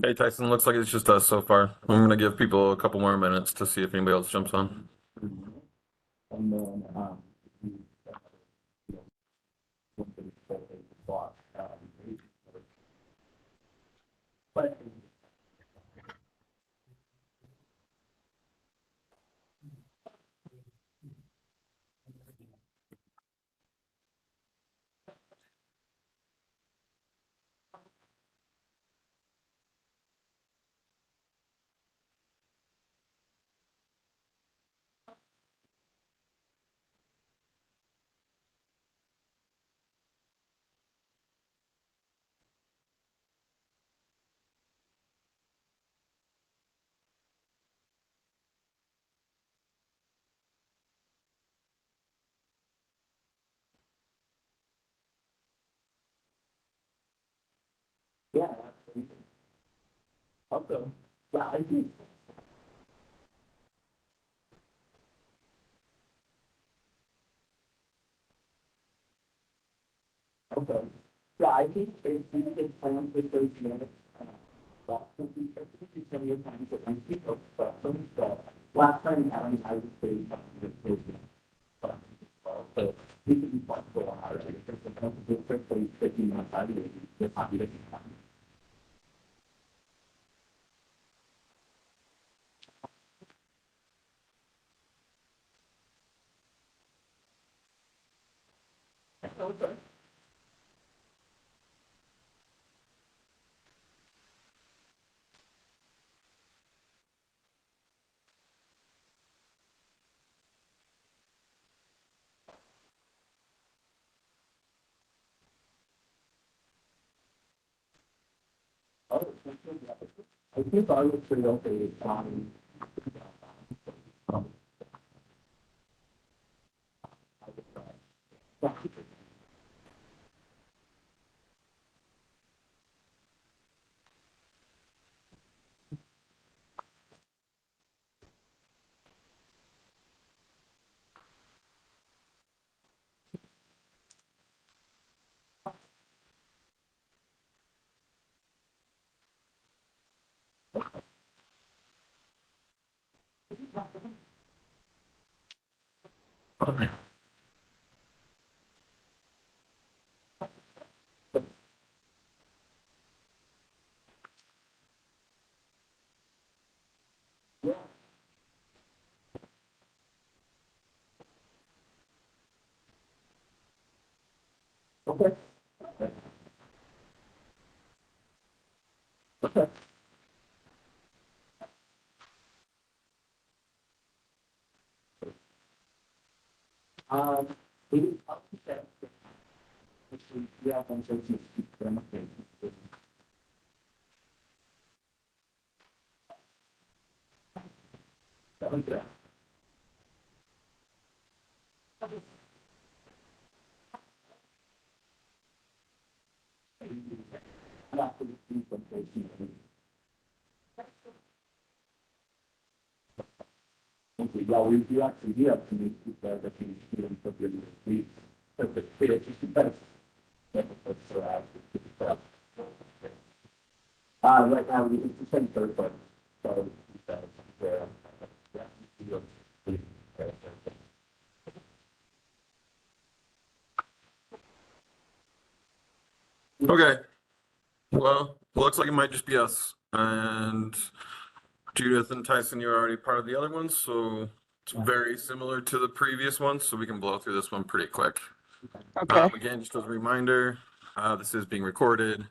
Hey Tyson, looks like it's just us so far. I'm gonna give people a couple more minutes to see if anybody else jumps on. Okay, well, looks like it might just be us. And Judith and Tyson, you're already part of the other ones, so it's very similar to the previous ones, so we can blow through this one pretty quick. Okay. Again, just as a reminder, this is being recorded.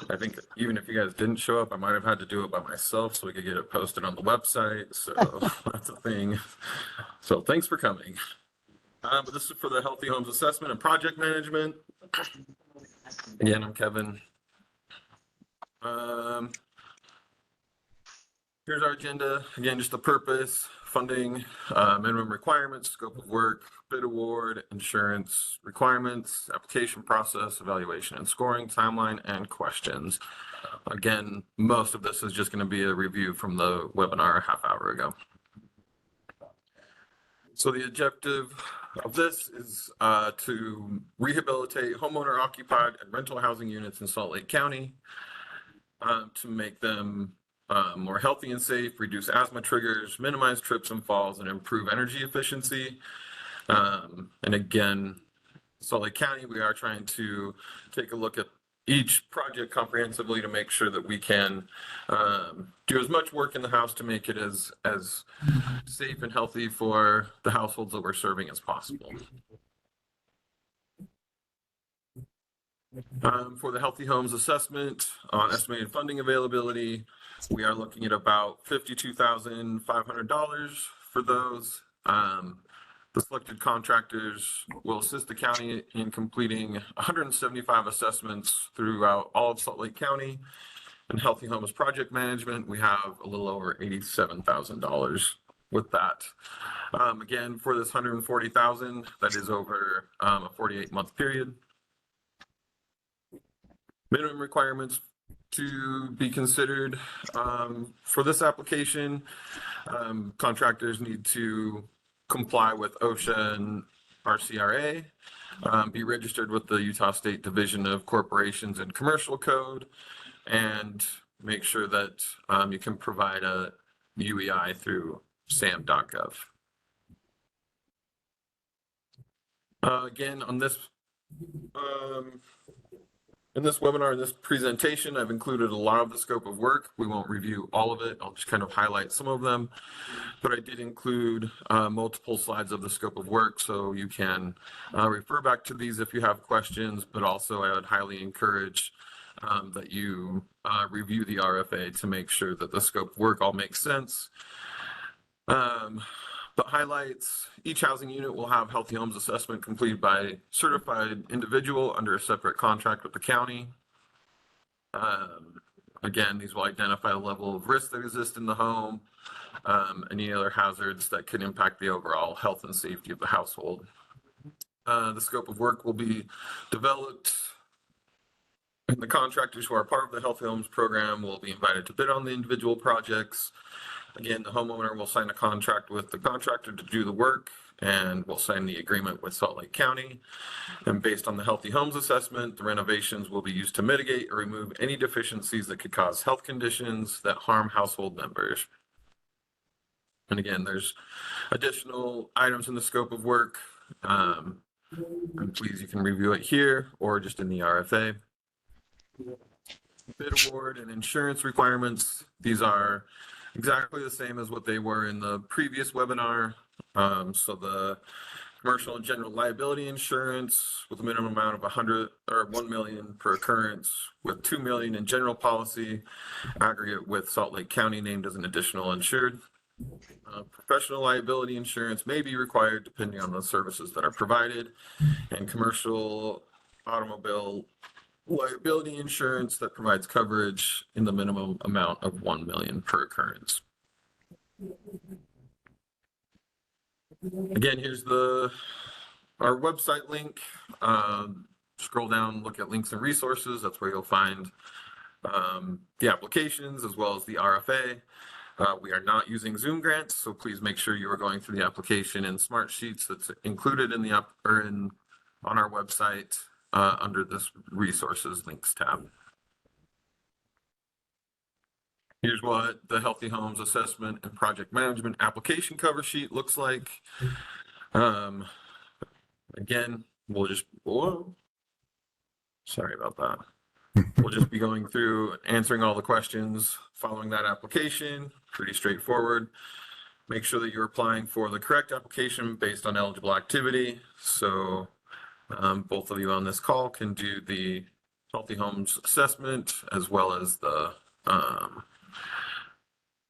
I think even if you guys didn't show up, I might have had to do it by myself so we could get it posted on the website. So that's a thing. So thanks for coming. But this is for the Healthy Homes Assessment and Project Management. Again, I'm Kevin. Here's our agenda. Again, just the purpose, funding, minimum requirements, scope of work, bid award, insurance requirements, application process, evaluation and scoring, timeline, and questions. Again, most of this is just going to be a review from the webinar a half hour ago. So the objective of this is to rehabilitate homeowner occupied and rental housing units in Salt Lake County to make them more healthy and safe, reduce asthma triggers, minimize trips and falls, and improve energy efficiency. And again, Salt Lake County, we are trying to take a look at each project comprehensively to make sure that we can do as much work in the house to make it as safe and healthy for the households that we're serving as possible. For the Healthy Homes Assessment on estimated funding availability, we are looking at about $52,500 for those. The selected contractors will assist the county in completing 175 assessments throughout all of Salt Lake County. And Healthy Homes Project Management, we have a little over $87,000 with that. Again, for this $140,000, that is over a 48-month period. Minimum requirements to be considered for this application, contractors need to comply with OSHA and RCRA, be registered with the Utah State Division of Corporations and Commercial Code, and make sure that you can provide a UEI through sam.gov. Again, on this in this webinar, in this presentation, I've included a lot of the scope of work. We won't review all of it. I'll just kind of highlight some of them. But I did include multiple slides of the scope of work, so you can refer back to these if you have questions, but also I would highly encourage that you review the RFA to make sure that the scope of work all makes sense. The highlights, each housing unit will have Healthy Homes assessment completed by a certified individual under a separate contract with the county. Again, these will identify the level of risk that exists in the home, any other hazards that could impact the overall health and safety of the household. The scope of work will be developed, and the contractors who are part of the Healthy Homes program will be invited to bid on the individual projects. Again, the homeowner will sign a contract with the contractor to do the work, and will sign the agreement with Salt Lake County. And based on the Healthy Homes assessment, the renovations will be used to mitigate or remove any deficiencies that could cause health conditions that harm household members. And again, there's additional items in the scope of work. And please, you can review it here or just in the RFA. Bid award and insurance requirements. These are exactly the same as what they were in the previous webinar. So the commercial and general liability insurance with a minimum amount of 100 or 1 million per occurrence, with 2 million in general policy, aggregate with Salt Lake County named as an additional insured. Professional liability insurance may be required depending on the services that are provided, and commercial automobile liability insurance that provides coverage in the minimum amount of 1 million per occurrence. Again, here's our website link. Scroll down, look at links and resources. That's where you'll find the applications as well as the RFA. We are not using Zoom grants, so please make sure you are going through the application in Smartsheets that's included in the on our website under this resources links tab. Here's what the Healthy Homes Assessment and Project Management application cover sheet looks like. Again, we'll just, sorry about that. We'll just be going through answering all the questions following that application. Pretty straightforward. Make sure that you're applying for the correct application based on eligible activity. So both of you on this call can do the Healthy Homes assessment as well as the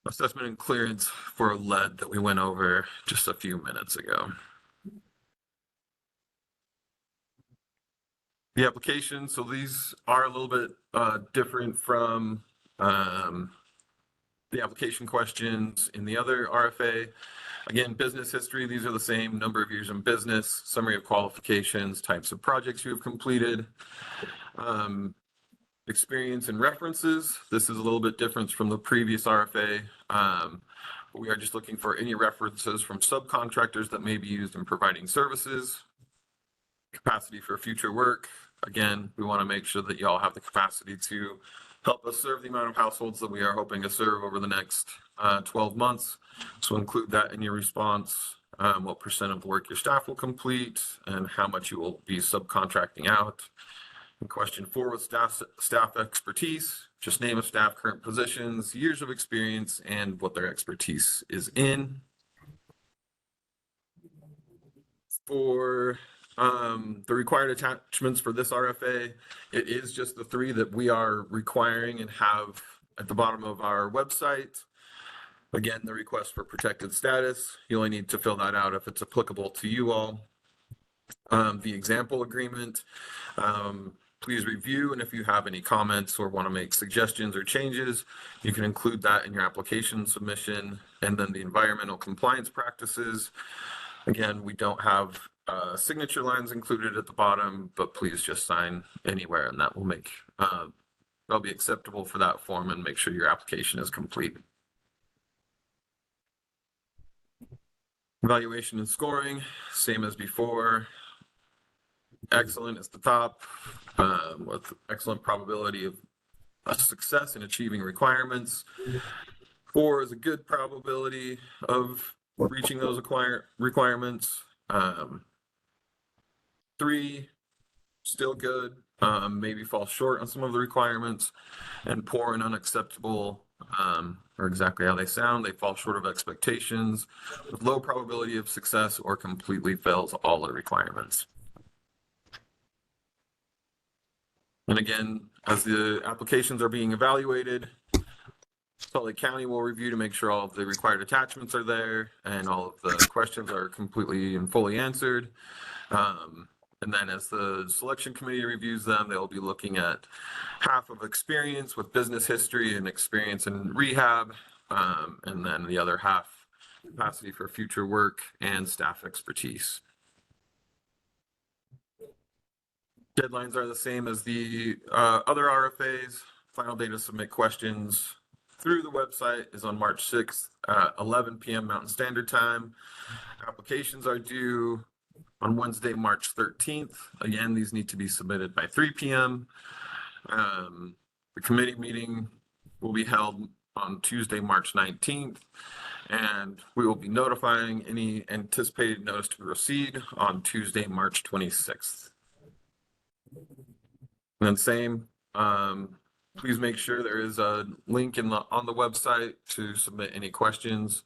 assessment and clearance for lead that we went over just a few minutes ago. The application, so these are a little bit different from the application questions in the other RFA. Again, business history, these are the same: number of years in business, summary of qualifications, types of projects you have completed, experience and references. This is a little bit different from the previous RFA. We are just looking for any references from subcontractors that may be used in providing services. Capacity for future work. Again, we want to make sure that y'all have the capacity to help us serve the amount of households that we are hoping to serve over the next 12 months. So include that in your response. What percent of the work your staff will complete and how much you will be subcontracting out. And question 4 was staff expertise. Just name of staff, current positions, years of experience, and what their expertise is in. For the required attachments for this RFA, it is just the 3 that we are requiring and have at the bottom of our website. Again, the request for protected status, you only need to fill that out if it's applicable to you all. The example agreement, please review, and if you have any comments or want to make suggestions or changes, you can include that in your application submission. And then the environmental compliance practices. Again, we don't have signature lines included at the bottom, but please just sign anywhere, and that will make that'll be acceptable for that form and make sure your application is complete. Evaluation and scoring, same as before. Excellent is the top, with excellent probability of a success in achieving requirements. 4 is a good probability of reaching those requirements. 3, still good, maybe fall short on some of the requirements, and poor and unacceptable are exactly how they sound. They fall short of expectations with low probability of success or completely fails all the requirements. And again, as the applications are being evaluated, Salt Lake County will review to make sure all of the required attachments are there and all of the questions are completely and fully answered. And then as the selection committee reviews them, they'll be looking at half of experience with business history and experience in rehab, and then the other half capacity for future work and staff expertise. Deadlines are the same as the other RFAs. Final day to submit questions through the website is on March 6th, 11 p.m. Mountain Standard Time. Applications are due on Wednesday, March 13th. Again, these need to be submitted by 3 p.m. The committee meeting will be held on Tuesday, March 19th, and we will be notifying any anticipated notice to proceed on Tuesday, March 26th. And then same, please make sure there is a link on the website to submit any questions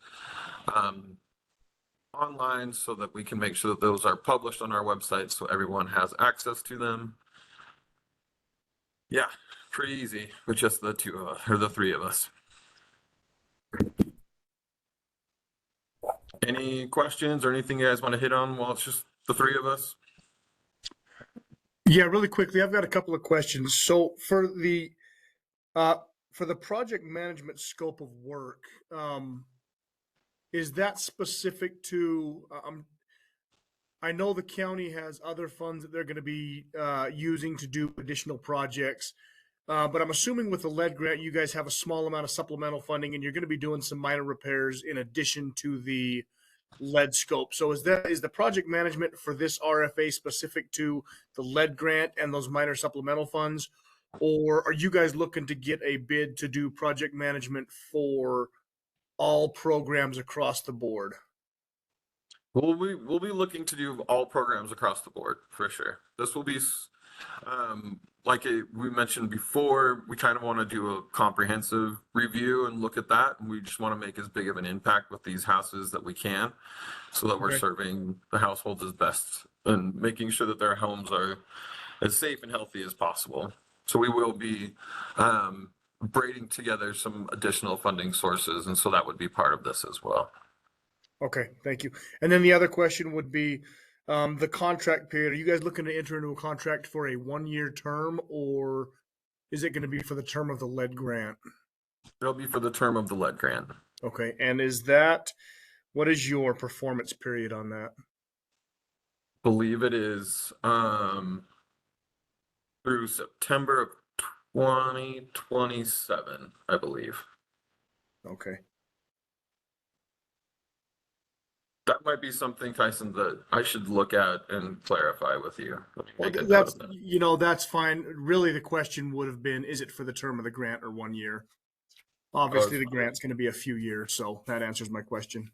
online so that we can make sure that those are published on our website so everyone has access to them. Yeah, pretty easy with just the 2 of us, or the 3 of us. Any questions or anything you guys want to hit on while it's just the 3 of us? Yeah, really quickly, I've got a couple of questions. So for the project management scope of work, is that specific to? I know the county has other funds that they're going to be using to do additional projects, but I'm assuming with the lead grant, you guys have a small amount of supplemental funding, and you're going to be doing some minor repairs in addition to the lead scope. So is the project management for this RFA specific to the lead grant and those minor supplemental funds, or are you guys looking to get a bid to do project management for all programs across the board? We'll be looking to do all programs across the board for sure. This will be like we mentioned before, we kind of want to do a comprehensive review and look at that. And we just want to make as big of an impact with these houses that we can so that we're serving the households as best and making sure that their homes are as safe and healthy as possible. So we will be braiding together some additional funding sources. And so that would be part of this as well. Okay, thank you. And then the other question would be the contract period. Are you guys looking to enter into a contract for a 1-year term, or is it going to be for the term of the lead grant? It'll be for the term of the lead grant. Okay, and what is your performance period on that? Believe it is through September of 2027, I believe. Okay. That might be something, Tyson, that I should look at and clarify with you. Let me Well, make a note that's, of that. you know, that's fine. Really, the question would have been, is it for the term of the grant or 1 year? Obviously, the grant's going to be a few years, so that answers my question.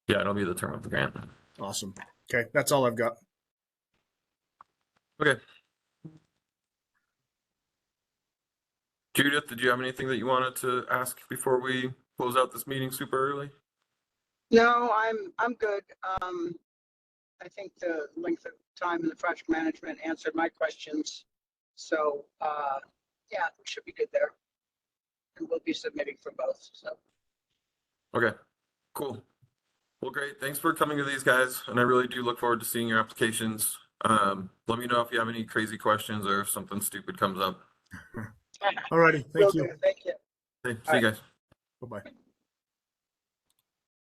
Yeah, it'll be the term of the grant. Awesome. Okay, that's all I've got. Okay. Judith, did you have anything that you wanted to ask before we close out this meeting super early? No, I'm good. I think the length of time in the project management answered my questions. So, yeah, we should be good there. And we'll be submitting for both, so. Okay, cool. Well, great. Thanks for coming to these guys, and I really do look forward to seeing your applications. Let me know if you have any crazy questions or if something stupid comes up. All righty. Will Thank you. do. Thank you. Okay, see you guys. Bye-bye.